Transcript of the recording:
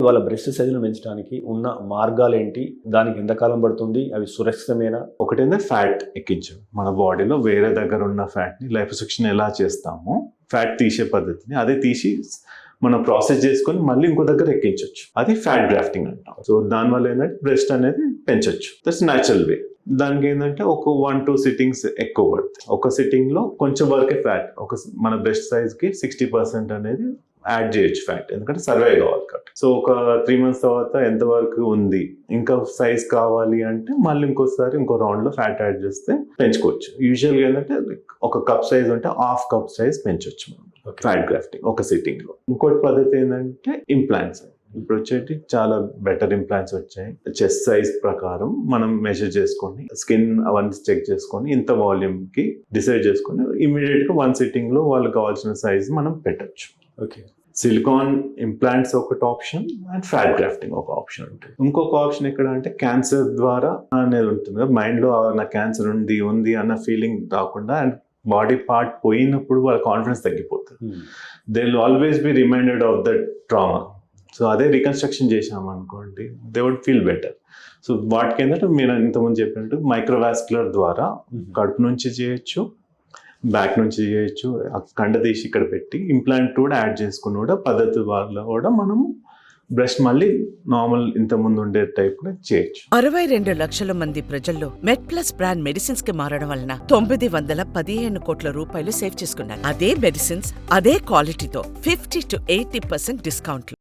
వాళ్ళ బ్రెస్ట్ సైజును పెంచడానికి ఉన్న మార్గాలేంటి? దానికి ఎంతకాలం పడుతుంది? అవి సురక్షితమేనా? ఒకటేంటే ఫ్యాట్ ఎక్కించడం. మన బాడీలో వేరే దగ్గర ఉన్న ఫ్యాట్ని లైపోసక్షన్ ఎలా చేస్తామో ఫ్యాట్ తీసే పద్ధతిని అదే తీసి మనం ప్రాసెస్ చేసుకొని మళ్ళీ ఇంకో దగ్గర ఎక్కించవచ్చు. అది ఫ్యాట్ గ్రాఫ్టింగ్ అంటాం. సో దానివల్ల ఏంటంటే బ్రెస్ట్ అనేది పెంచవచ్చు. That's natural way. దానికి ఏంటంటే ఒక 1-2 సిట్టింగ్స్ ఎక్కువ పడుతుంది. ఒక సిట్టింగ్ లో కొంచెం వరకే ఫ్యాట్ మన బ్రెస్ట్ సైజ్ కి 60% అనేది యాడ్ చేయొచ్చు ఫ్యాట్, ఎందుకంటే సర్వే కావాలి కాబట్టి. సో ఒక 3 months తర్వాత ఎంత వరకు ఉంది, ఇంకా సైజ్ కావాలి అంటే మళ్ళీ ఇంకోసారి ఇంకో రౌండ్ లో ఫ్యాట్ యాడ్ చేస్తే పెంచుకోవచ్చు. యూజువల్ గా ఏంటంటే ఒక కప్ సైజ్ ఉంటే హాఫ్ కప్ సైజ్ పెంచవచ్చు మనం ఫ్యాట్ గ్రాఫ్టింగ్ ఒక సిట్టింగ్ లో. ఇంకోటి పద్ధతి ఏంటంటే ఇంప్లాంట్స్. ఇప్పుడు వచ్చేటి చాలా బెటర్ ఇంప్లాంట్స్ వచ్చాయి. చెస్ట్ సైజ్ ప్రకారం మనం మెజర్ చేసుకొని స్కిన్ అవన్నీ చెక్ చేసుకొని ఇంత వాల్యూమ్ కి డిసైడ్ చేసుకొని ఇమీడియట్ గా 1 సిట్టింగ్ లో వాళ్ళకి కావాల్సిన సైజ్ మనం పెట్టచ్చు. ఓకే. సిలికాన్ ఇంప్లాంట్స్ ఒకటి ఆప్షన్ అండ్ ఫ్యాట్ గ్రాఫ్టింగ్ ఒక ఆప్షన్ ఉంటుంది. ఇంకొక ఆప్షన్ ఎక్కడ అంటే క్యాన్సర్ ద్వారా అనేది ఉంటుంది. మైండ్ లో నాకు క్యాన్సర్ ఉంది అన్న ఫీలింగ్ రాకుండా అండ్ బాడీ పార్ట్ పోయినప్పుడు వాళ్ళ కాన్ఫిడెన్స్ తగ్గిపోతుంది. They will always be reminded of that trauma. So అదే రికన్స్ట్రక్షన్ చేసామనుకోండి, they would feel better. So వాటికి ఏంటంటే మీరు ఇంతకుముందు చెప్పినట్టు మైక్రోవాస్కులర్ ద్వారా కడుపు నుంచి చేయొచ్చు, బ్యాక్ నుంచి చేయొచ్చు, కండ తీసి ఇక్కడ పెట్టి ఇంప్లాంట్ కూడా యాడ్ చేసుకుని కూడా పద్ధతి వల్ల కూడా మనము బ్రెస్ట్ మళ్ళీ నార్మల్ ఇంత ముందు ఉండే టైప్ లో చేయొచ్చు. 62 లక్షల మంది ప్రజల్లో మెడ్ ప్లస్ బ్రాండ్ మెడిసిన్స్ కి మారడం వలన 915 కోట్ల రూపాయలు సేవ్ చేసుకున్నారు. అదే మెడిసిన్స్ అదే క్వాలిటీతో 50 to 80% డిస్కౌంట్లు.